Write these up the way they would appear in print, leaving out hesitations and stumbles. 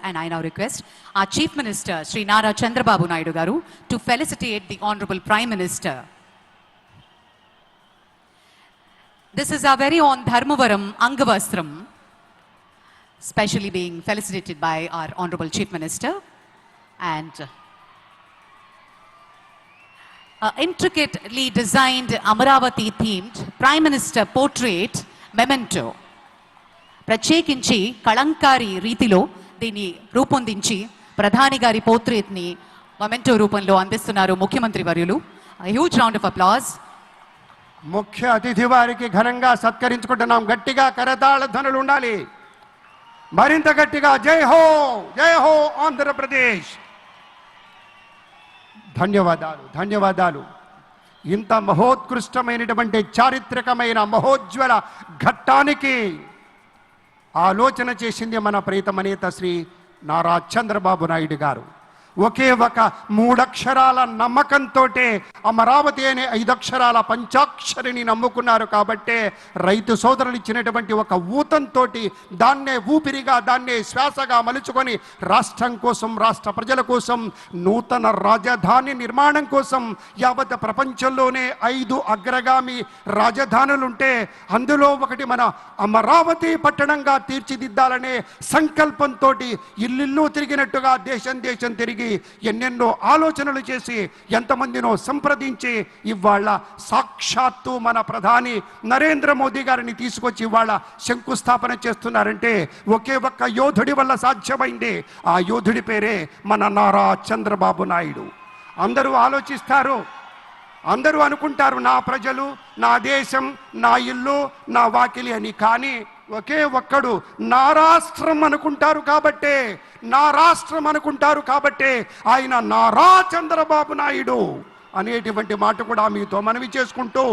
and I now request our Chief Minister, Sri Nara Chandrababu Naidu Garu, to felicitate the Honorable Prime Minister. This is our very own Dharmavaram Angavastram, specially being felicitated by our Honorable Chief Minister, and intricately designed Amaravati themed Prime Minister portrait memento. ప్రత్యేకించి కళంకారి రీతిలో దీన్ని రూపొందించి ప్రధాని గారి portrait ని memento రూపంలో అందిస్తున్నారు ముఖ్యమంత్రి వర్యులు. Huge round of applause. ముఖ్య అతిథి వారికి ఘనంగా సత్కరించుకుంటున్నాం. గట్టిగా కరతాళ ధ్వనులు ఉండాలి. మరింత గట్టిగా జై హో, జై హో ఆంధ్రప్రదేశ్. ధన్యవాదాలు, ధన్యవాదాలు. ఇంత మహోత్కృష్టమైనటువంటి చారిత్రకమైన మహోజ్వల ఘట్టానికి ఆలోచన చేసింది మన ప్రియతమ నేత శ్రీ నారా చంద్రబాబు నాయుడు గారు. ఒకే ఒక 3 అక్షరాల నమ్మకంతో అమరావతి అనే 5 అక్షరాల పంచాక్షరిని నమ్ముకున్నారు. కాబట్టే రైతు సోదరులు ఇచ్చినటువంటి ఒక ఊతంతో దాన్నే ఊపిరిగా, దాన్నే శ్వాసగా మలుచుకొని రాష్ట్రం కోసం, రాష్ట్ర ప్రజల కోసం, నూతన రాజధాని నిర్మాణం కోసం యావత్ ప్రపంచంలోనే 5 అగ్రగామి రాజధానులుంటే అందులో ఒకటి మన అమరావతి పట్టణంగా తీర్చిదిద్దాలనే సంకల్పంతో ఇల్లు తిరిగినట్టుగా దేశం దేశం తిరిగి ఎన్నెన్నో ఆలోచనలు చేసి ఎంతమందినో సంప్రదించి ఇవాళ సాక్షాత్తు మన ప్రధాని నరేంద్ర మోదీ గారిని తీసుకొచ్చి ఇవాళ శంకుస్థాపన చేస్తున్నారంటే ఒకే ఒక్క యోధుడి వల్ల సాధ్యమైంది. ఆ యోధుడి పేరే మన నారా చంద్రబాబు నాయుడు. అందరూ ఆలోచిస్తారు, అందరూ అనుకుంటారు నా ప్రజలు, నా దేశం, నా ఇల్లు, నా వాకిలి అని. కానీ ఒకే ఒక్కడు నా రాష్ట్రం అనుకుంటారు. కాబట్టే నా రాష్ట్రం అనుకుంటారు కాబట్టే ఆయన నారా చంద్రబాబు నాయుడు అనేటువంటి మాట కూడా మీతో మనవి చేసుకుంటూ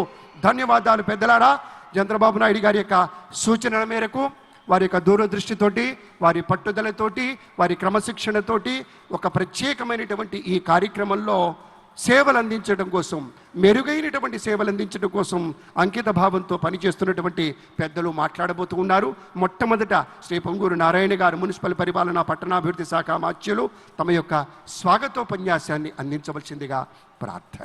ధన్యవాదాలు. పెద్దలారా, చంద్రబాబు నాయుడు గారి యొక్క సూచనల మేరకు, వారి యొక్క దూరదృష్టితోటి, వారి పట్టుదలతోటి, వారి క్రమశిక్షణతోటి ఒక ప్రత్యేకమైనటువంటి ఈ కార్యక్రమంలో సేవలు అందించడం కోసం, మెరుగైనటువంటి సేవలు అందించడం కోసం అంకిత భావంతో పనిచేస్తున్నటువంటి పెద్దలు మాట్లాడబోతూ ఉన్నారు. మొట్టమొదట శ్రీ పొంగూరు నారాయణ గారు, మున్సిపల్ పరిపాలన పట్టణాభివృద్ధి శాఖ మాత్యులు, తమ యొక్క స్వాగతోపన్యాసాన్ని అందించవలసిందిగా ప్రార్థన.